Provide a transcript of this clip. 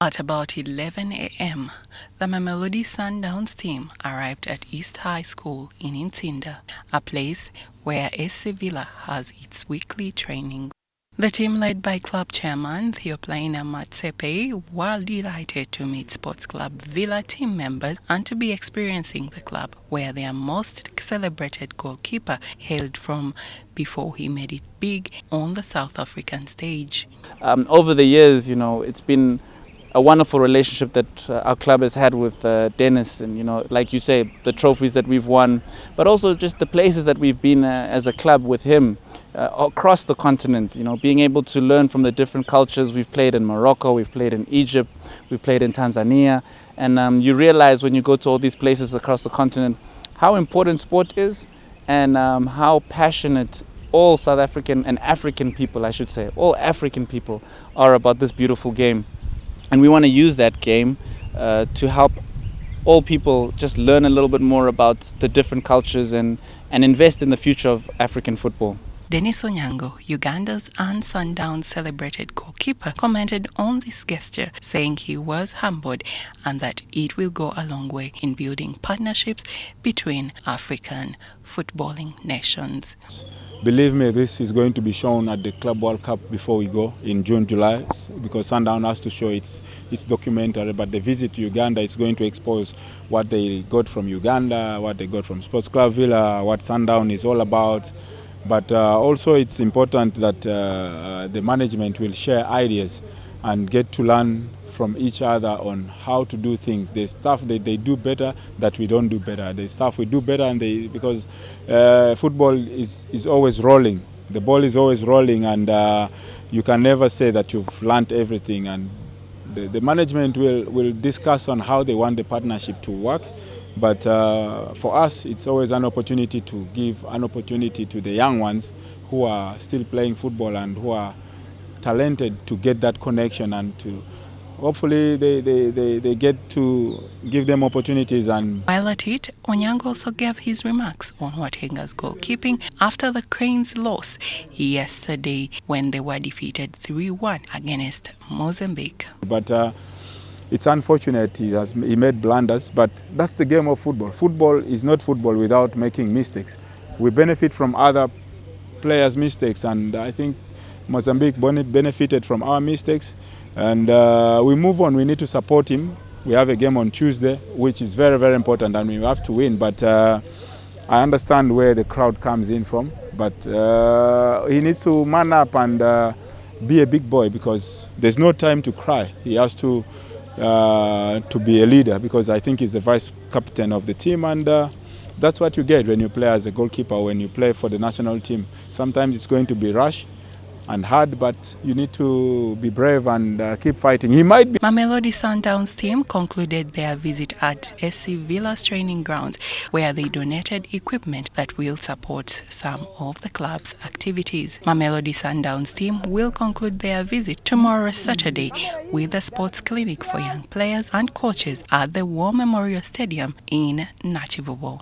At about 11 a.m., the Mamelodi Sundowns team arrived at East High School in Ntinda, a place where SC Villa has its weekly training. The team, led by club chairman Theoplaina Matsepe, were delighted to meet Sports Club Villa team members and to be experiencing the club where their most celebrated goalkeeper hailed from before he made it big on the South African stage. Over the years, it's been a wonderful relationship that our club has had with Denis, and like you say, the trophies that we've won, but also just the places that we've been as a club with him across the continent. Being able to learn from the different cultures. We've played in Morocco, we've played in Egypt, we've played in Tanzania, and you realize when you go to all these places across the continent how important sport is, and how passionate all South African and African people, I should say, all African people are about this beautiful game. And we want to use that game to help all people just learn a little bit more about the different cultures and invest in the future of African football. Denis Onyango, Uganda's and Sundowns celebrated goalkeeper, commented on this gesture, saying he was humbled and that it will go a long way in building partnerships between African footballing nations. Believe me, this is going to be shown at the Club World Cup before we go in June, July, because Sundown has to show its documentary. But the visit to Uganda is going to expose what they got from Uganda, what they got from Sports Club Villa, what Sundown is all about. But also it's important that the management will share ideas and get to learn from each other on how to do things. There's stuff that they do better that we don't do better. There's stuff we do better, and because football is always rolling. The ball is always rolling, and you can never say that you've learned everything. And the management will discuss on how they want the partnership to work. But for us, it's always an opportunity to give an opportunity to the young ones who are still playing football and who are talented to get that connection, and to hopefully they get to give them opportunities. And while at it, Onyango also gave his remarks on Watenga's goalkeeping after the Cranes' loss yesterday when they were defeated 3-1 against Mozambique. But it's unfortunate he made blunders, but that's the game of football. Football is not football without making mistakes. We benefit from other players' mistakes, and I think Mozambique benefited from our mistakes. And we move on. We need to support him. We have a game on Tuesday, which is very, very important, and we have to win. But I understand where the crowd comes in from. But he needs to man up and be a big boy, because there's no time to cry. He has to be a leader, because I think he's the vice captain of the team, and that's what you get when you play as a goalkeeper, when you play for the national team. Sometimes it's going to be rush and hard, but you need to be brave and keep fighting. He might be. Mamelodi Sundowns team concluded their visit at SC Villa's training grounds, where they donated equipment that will support some of the club's activities. Mamelodi Sundowns team will conclude their visit tomorrow, Saturday, with a sports clinic for young players and coaches at the War Memorial Stadium in Nachivubo.